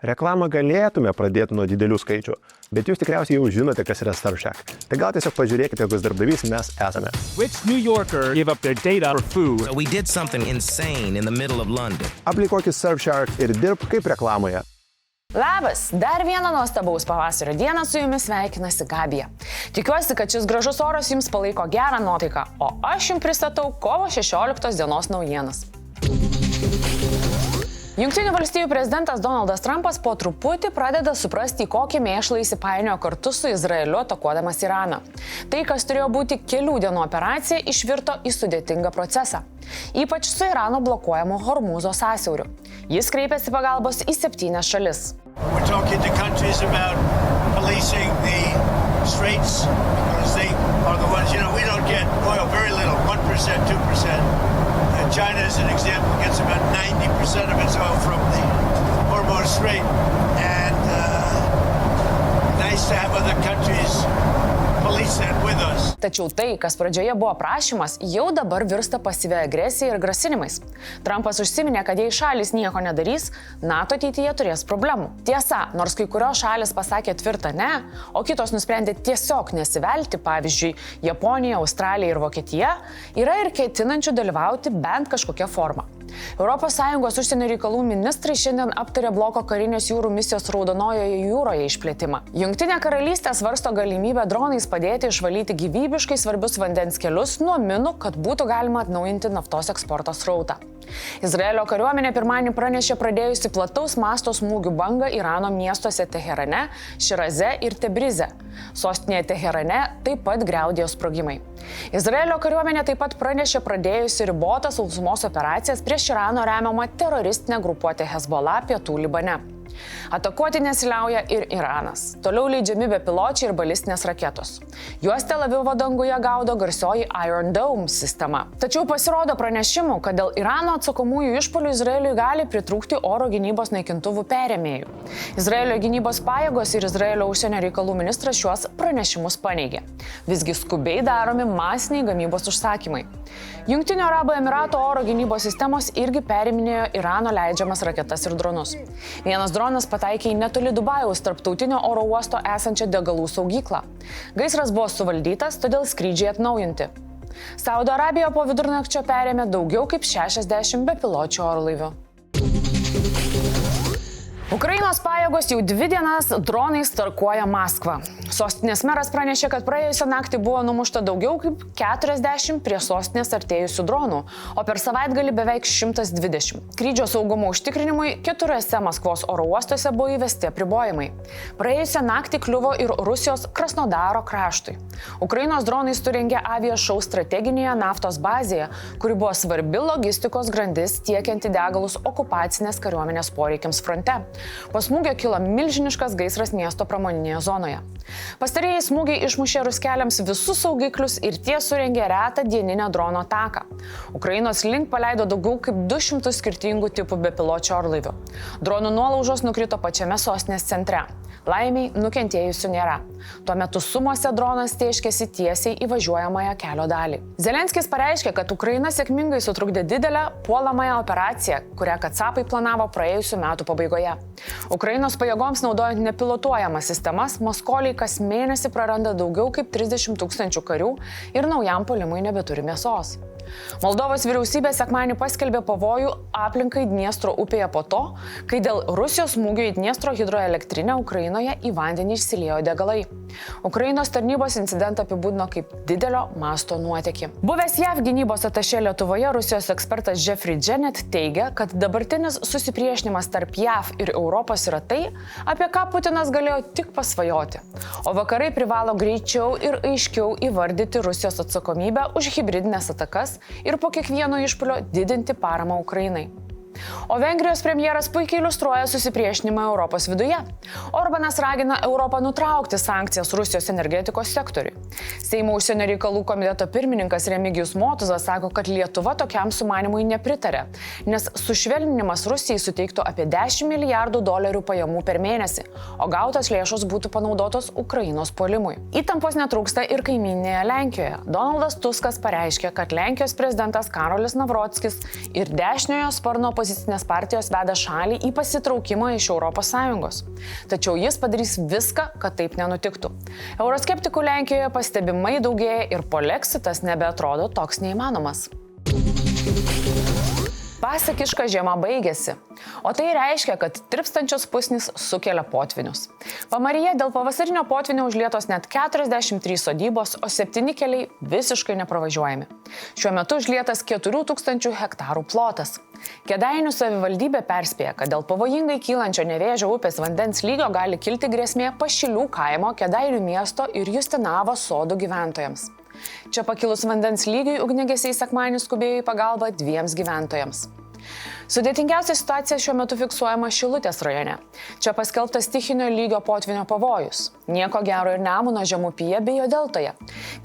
Reklamą galėtume pradėti nuo didelių skaičių, bet jūs tikriausiai jau žinote, kas yra Surfshark. Tai gal tiesiog pažiūrėkite, kokius darbdavys mes esame. Which New Yorker gave up their data for food? We did something insane in the middle of London. Aplikuokit Surfshark ir dirbk kaip reklamoje. Labas, dar vieną nuostabaus pavasario dieną su jumis sveikinasi Gabija. Tikiuosi, kad šis gražus oras jums palaiko gerą nuotaiką, o aš jums pristatau kovo 16 dienos naujienas. Jungtinių valstijų prezidentas Donaldas Trumpas po truputį pradeda suprasti, kokį mėšlą įsipainiojo kartu su Izraeliu atakuodamas Iraną. Tai, kas turėjo būti kelių dienų operacija, išvirto į sudėtingą procesą. Ypač su Irano blokuojamu Hormūzo sąsiauriu. Jis kreipėsi pagalbos į 7 šalis. We're talking to countries about policing the straits because they are the ones, we don't get oil, very little, 1%, 2%. China, as an example, gets about 90% of its oil from the Hormuz Strait. And nice to have other countries police that with us. Tačiau tai, kas pradžioje buvo prašymas, jau dabar virsta pasyvia agresija ir grasinimais. Trumpas užsiminė, kad jei šalis nieko nedarys, NATO ateityje turės problemų. Tiesa, nors kai kurios šalis pasakė tvirtą ne, o kitos nusprendė tiesiog nesivelti, pavyzdžiui, Japonija, Australija ir Vokietija, yra ir ketinančių dalyvauti bent kažkokia forma. ES užsienio reikalų ministrai šiandien aptarė bloko karinės jūrų misijos Raudonojoje jūroje išplėtimą. Jungtinė karalystė svarsto galimybę dronais padėti išvalyti gyvybiškai svarbius vandens kelius nuo minų, kad būtų galima atnaujinti naftos eksporto srautą. Izraelio kariuomenė pirmadienį pranešė pradėjusi plataus masto smūgių bangą Irano miestuose Teherane, Širaze ir Tebrize. Sostinėje Teherane taip pat griaudėjo sprogimai. Izraelio kariuomenė taip pat pranešė pradėjusi ribotas sausumos operacijas prieš Irano remiamą teroristinę grupuotę Hezbollah pietų Libane. Atakuoti nesiliauja ir Iranas. Toliau leidžiami bepiločiai ir balistinės raketos. Juos Tel Avivo danguje gaudo garsioji Iron Dome sistema. Tačiau pasirodo pranešimų, kad dėl Irano atsakomųjų išpuolių Izraeliui gali pritrūkti oro gynybos naikintuvų perėmėjų. Izraelio gynybos pajėgos ir Izraelio užsienio reikalų ministras šiuos pranešimus paneigė. Visgi skubiai daromi masiniai gamybos užsakymai. Jungtinių Arabų Emiratų oro gynybos sistemos irgi periminėjo Irano leidžiamas raketas ir dronus. Vienas dronas pataikė į netoli Dubajaus tarptautinio oro uosto esančią degalų saugyklą. Gaisras buvo suvaldytas, todėl skrydžiai atnaujinti. Saudo Arabija po vidurnakčio perėmė daugiau kaip 60 bepiločių orlaivių. Ukrainos pajėgos jau 2 dienas dronais tarkuoja Maskvą. Sostinės meras pranešė, kad praėjusią naktį buvo numušta daugiau kaip 40 prie sostinės artėjusių dronų, o per savaitgalį beveik 120. Skrydžio saugumo užtikrinimui 4 Maskvos oro uostuose buvo įvesti apribojimai. Praėjusią naktį kliuvo ir Rusijos Krasnodaro kraštui. Ukrainos dronai surengė aviašou strateginėje naftos bazėje, kuri buvo svarbi logistikos grandis tiekianti degalus okupacinės kariuomenės poreikiams fronte. Po smūgio kilo milžiniškas gaisras miesto pramoninėje zonoje. Pastarieji smūgiai išmušė ruskeliams visus saugiklius ir tie surengė retą dieninę drono ataką. Ukrainos link paleido daugiau kaip 200 skirtingų tipų bepiločių orlaivių. Dronų nuolaužos nukrito pačiame sostinės centre. Laimiai nukentėjusių nėra. Tuo metu Sumuose dronas tėškėsi tiesiai į važiuojamąją kelio dalį. Zelenskis pareiškė, kad Ukraina sėkmingai sutrukdė didelę puolamąją operaciją, kurią kacapai planavo praėjusių metų pabaigoje. Ukrainos pajėgoms naudojant nepilotuojamas sistemas, Maskoliai kas mėnesį praranda daugiau kaip 30 000 karių ir naujam puolimui nebeturi mėsos. Moldovos vyriausybė sekmadienį paskelbė pavojų aplinkai Dniestro upėje po to, kai dėl Rusijos smūgio į Dniestro hidroelektrinę Ukrainoje į vandenį išsiliejo degalai. Ukrainos tarnybos incidentą apibūdino kaip didelio masto nuotėkį. Buvęs JAV gynybos atašė Lietuvoje Rusijos ekspertas Jeffrey Jenet teigia, kad dabartinis susipriešinimas tarp JAV ir Europos yra tai, apie ką Putinas galėjo tik pasvajoti. O vakarai privalo greičiau ir aiškiau įvardyti Rusijos atsakomybę už hibridinės atakas ir po kiekvieno išpuolio didinti paramą Ukrainai. O Vengrijos premjeras puikiai iliustruoja susipriešinimą Europos viduje. Orbanas ragina Europą nutraukti sankcijas Rusijos energetikos sektoriui. Seimo užsienio reikalų komiteto pirmininkas Remigijus Motuzas sako, kad Lietuva tokiam sumanimui nepritarė, nes sušvelninimas Rusijai suteiktų apie $10 milijardų pajamų per mėnesį, o gautos lėšos būtų panaudotos Ukrainos puolimui. Įtampos netrūksta ir kaimyninėje Lenkijoje. Donaldas Tuskas pareiškė, kad Lenkijos prezidentas Karolis Navrotskis ir dešiniojo sparno opozicinės partijos veda šalį į pasitraukimą iš ES. Tačiau jis padarys viską, kad taip nenutiktų. Euroskeptikų Lenkijoje pastebimai daugėja ir poleksitas nebeatrodo toks neįmanomas. Pasakiška žiema baigėsi, o tai reiškia, kad tirpstančios pusnys sukelia potvinius. Pamaryje dėl pavasarinio potvinio užlietos net 43 sodybos, o 7 keliai visiškai nepravažiuojami. Šiuo metu užlietas 4000 hektarų plotas. Kėdainių savivaldybė perspėja, kad dėl pavojingai kylančio Nevėžio upės vandens lygio gali kilti grėsmė Pašilių kaimo, Kėdainių miesto ir Justinavos sodų gyventojams. Čia pakilus vandens lygiui ugniagesiai sekmadienį skubėjo į pagalbą 2 gyventojams. Sudėtingiausia situacija šiuo metu fiksuojama Šilutės rajone. Čia paskelbtas stichinio lygio potvinio pavojus. Nieko gero ir Nemuno žemupyje bei jo deltoje.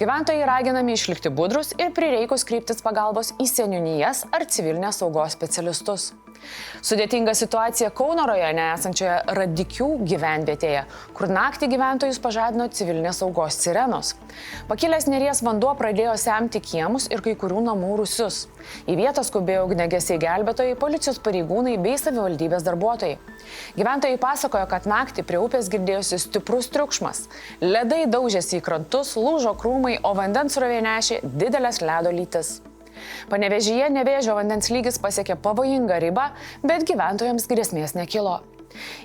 Gyventojai raginami išlikti budrus ir prireikus kreiptis pagalbos į seniūnijas ar civilinės saugos specialistus. Sudėtinga situacija Kauno rajone esančioje Radikių gyvenvietėje, kur naktį gyventojus pažadino civilinės saugos sirenos. Pakilęs Neries vanduo pradėjo semti kiemus ir kai kurių namų rūsius. Į vietą skubėjo ugniagesiai gelbėtojai, policijos pareigūnai bei savivaldybės darbuotojai. Gyventojai pasakojo, kad naktį prie upės girdėjosi stiprus triukšmas. Ledai daužėsi į krantus, lūžo krūmai, o vandens srovė nešė didelės ledo lytis. Panevėžyje Nevėžio vandens lygis pasiekė pavojingą ribą, bet gyventojams grėsmės nekilo.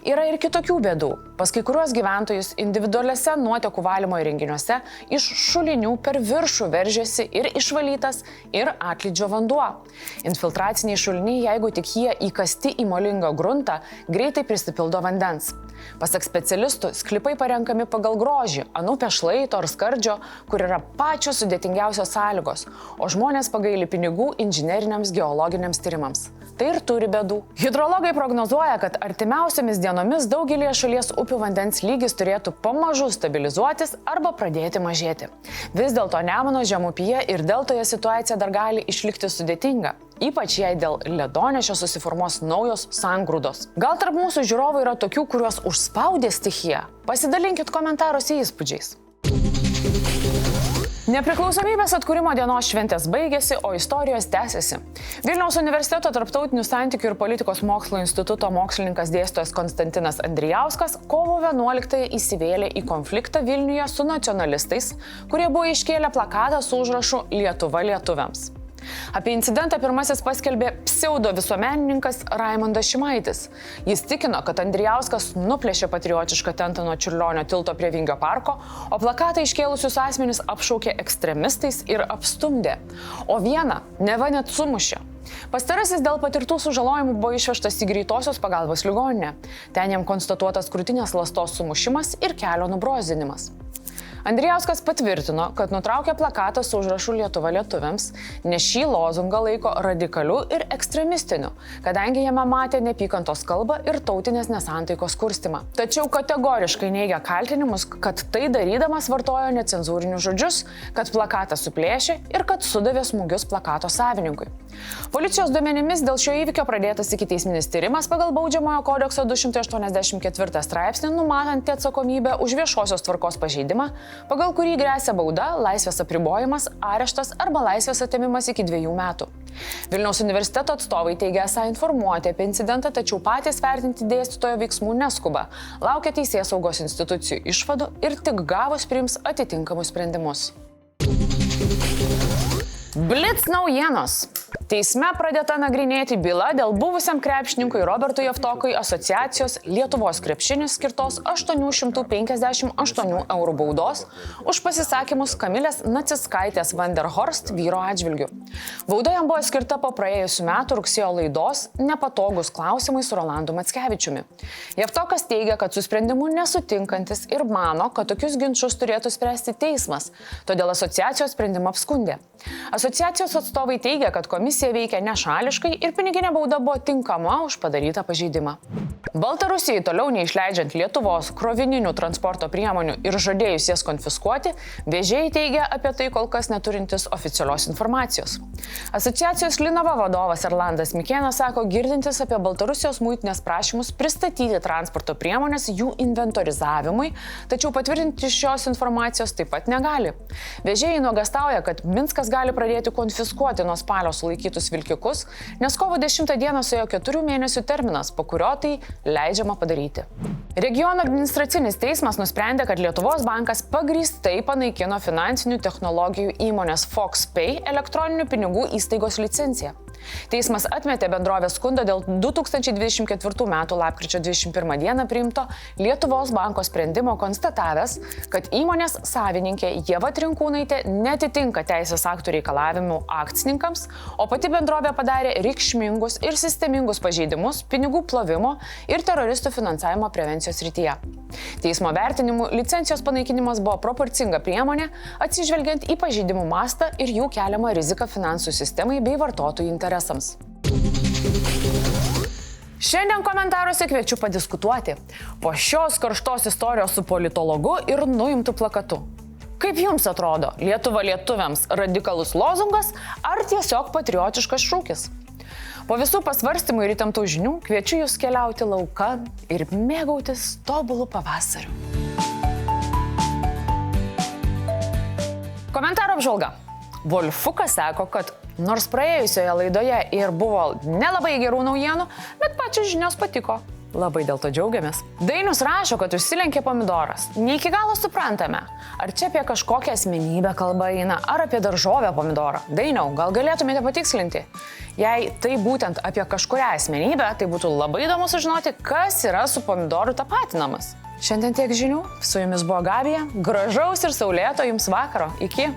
Yra ir kitokių bėdų. Pas kai kuriuos gyventojus individualiuose nuotekų valymo įrenginiuose iš šulinių per viršų veržėsi ir išvalytas, ir atlydžio vanduo. Infiltraciniai šuliniai, jeigu tik jie įkasti į molingą gruntą, greitai prisipildo vandens. Pasak specialistų, sklypai parenkami pagal grožį, ant upės šlaito ar skardžio, kur yra pačios sudėtingiausios sąlygos, o žmonės pagaili pinigų inžineriniams geologiniams tyrimams. Tai ir turi bėdų. Hidrologai prognozuoja, kad artimiausiamis dienomis daugelėje šalies upių vandens lygis turėtų pamažu stabilizuotis arba pradėti mažėti. Vis dėlto Nemuno žemupyje ir deltoje situacija dar gali išlikti sudėtinga. Ypač jei dėl ledonešio susiformuos naujos sangrūdos. Gal tarp mūsų žiūrovų yra tokių, kuriuos užspaudė stichija? Pasidalinkit komentaruose įspūdžiais. Nepriklausomybės atkūrimo dienos šventės baigėsi, o istorijos tęsiasi. Vilniaus universiteto tarptautinių santykių ir politikos mokslo instituto mokslininkas dėstytojas Konstantinas Andrijauskas kovo 11 įsivėlė į konfliktą Vilniuje su nacionalistais, kurie buvo iškėlę plakatą su užrašu Lietuva lietuviams. Apie incidentą pirmasis paskelbė pseudo visuomenininkas Raimondas Šimaitis. Jis tikino, kad Andrijauskas nuplėšė patriotišką tentą nuo Čiurlionio tilto prie Vingio parko, o plakatą iškėlusius asmenys apšaukė ekstremistais ir apstumdė, o vieną neva net sumušė. Pastarasis dėl patirtų sužalojimų buvo išvežtas į greitosios pagalbos ligoninę. Ten jam konstatuotas krūtinės ląstos sumušimas ir kelio nubrozdinimas. Andrijauskas patvirtino, kad nutraukė plakatą su užrašu Lietuva lietuviams, nes šį lozungą laiko radikaliu ir ekstremistiniu, kadangi jame matė neapykantos kalbą ir tautinės nesantaikos kurstymą. Tačiau kategoriškai neigia kaltinimus, kad tai darydamas vartojo necenzūrinius žodžius, kad plakatą suplėšė ir kad sudavė smūgius plakato savininkui. Policijos duomenimis dėl šio įvykio pradėtas ikiteisminis tyrimas pagal Baudžiamojo kodekso 284 straipsnį, numatantį atsakomybę už viešosios tvarkos pažeidimą, pagal kurį gresia bauda, laisvės apribojimas, areštas arba laisvės atėmimas iki 2 metų. Vilniaus universiteto atstovai teigia esą informuoti apie incidentą, tačiau patys vertinti dėstytojo veiksmų neskuba, laukia teisėsaugos institucijų išvadų ir tik gavus priims atitinkamus sprendimus. Blitz naujienos. Teisme pradėta nagrinėti byla dėl buvusiam krepšininkui Robertui Javtokui asociacijos Lietuvos krepšinis skirtos 858 eurų baudos už pasisakymus Kamilės Nacickaitės Van der Horst vyro atžvilgiu. Bauda jam buvo skirta po praėjusių metų rugsėjo laidos Nepatogus klausimai su Rolandu Mackevičiumi. Javtokas teigia, kad su sprendimu nesutinkantis ir mano, kad tokius ginčus turėtų spręsti teismas, todėl asociacijos sprendimą apskundė. Asociacijos atstovai teigia, kad komisija veikia nešališkai ir piniginė bauda buvo tinkama už padarytą pažeidimą. Baltarusijai toliau neišleidžiant Lietuvos krovininių transporto priemonių ir žadėjus jas konfiskuoti, vežėjai teigia apie tai kol kas neturintis oficialios informacijos. Asociacijos Linava vadovas Erlandas Mikėnas sako, girdintis apie Baltarusijos muitinės prašymus pristatyti transporto priemonės jų inventorizavimui, tačiau patvirtinti šios informacijos taip pat negali. Vežėjai nuogastauja, kad Minskas gali pradėti konfiskuoti nuo spalio sulaikytus sulaikytus vilkikus, nes kovo 10 dieną suėjo 4 mėnesių terminas, po kurio tai leidžiama padaryti. Regiono administracinis teismas nusprendė, kad Lietuvos bankas pagrįstai panaikino finansinių technologijų įmonės FoxPay elektroninių pinigų įstaigos licenciją. Teismas atmetė bendrovės skundą dėl 2024 m. lapkričio 21 d. priimto Lietuvos banko sprendimo, konstatavęs, kad įmonės savininkė Ieva Trinkūnaitė netitinka teisės aktų reikalavimų akcininkams, o pati bendrovė padarė reikšmingus ir sistemingus pažeidimus pinigų plovimo ir teroristų finansavimo prevencijos srityje. Teismo vertinimu licencijos panaikinimas buvo proporcinga priemonė, atsižvelgiant į pažeidimų mastą ir jų keliamą riziką finansų sistemai bei vartotojų interesams. Šiandien komentaruose kviečiu padiskutuoti po šios karštos istorijos su politologu ir nuimtų plakatu. Kaip jums atrodo, Lietuva lietuviams radikalus lozungas ar tiesiog patriotiškas šūkis? Po visų pasvarstymų ir įtemptų žinių kviečiu jūs keliauti laukan ir mėgautis tobulų pavasariu. Komentaro apžvalga. Wolfukas sako, kad nors praėjusioje laidoje ir buvo nelabai gerų naujienų, bet pačios žinios patiko. Labai dėl to džiaugiamės. Dainius rašo, kad užsilenkė pomidoras. Ne iki galo suprantame, ar čia apie kažkokią asmenybę kalba eina, ar apie daržovę pomidorą. Dainiau, gal galėtumėte patikslinti? Jei tai būtent apie kažkurią asmenybę, tai būtų labai įdomu sužinoti, kas yra su pomidoru tapatinamas. Šiandien tiek žinių. Su jumis buvo Gabija. Gražaus ir saulėto jums vakaro. Iki.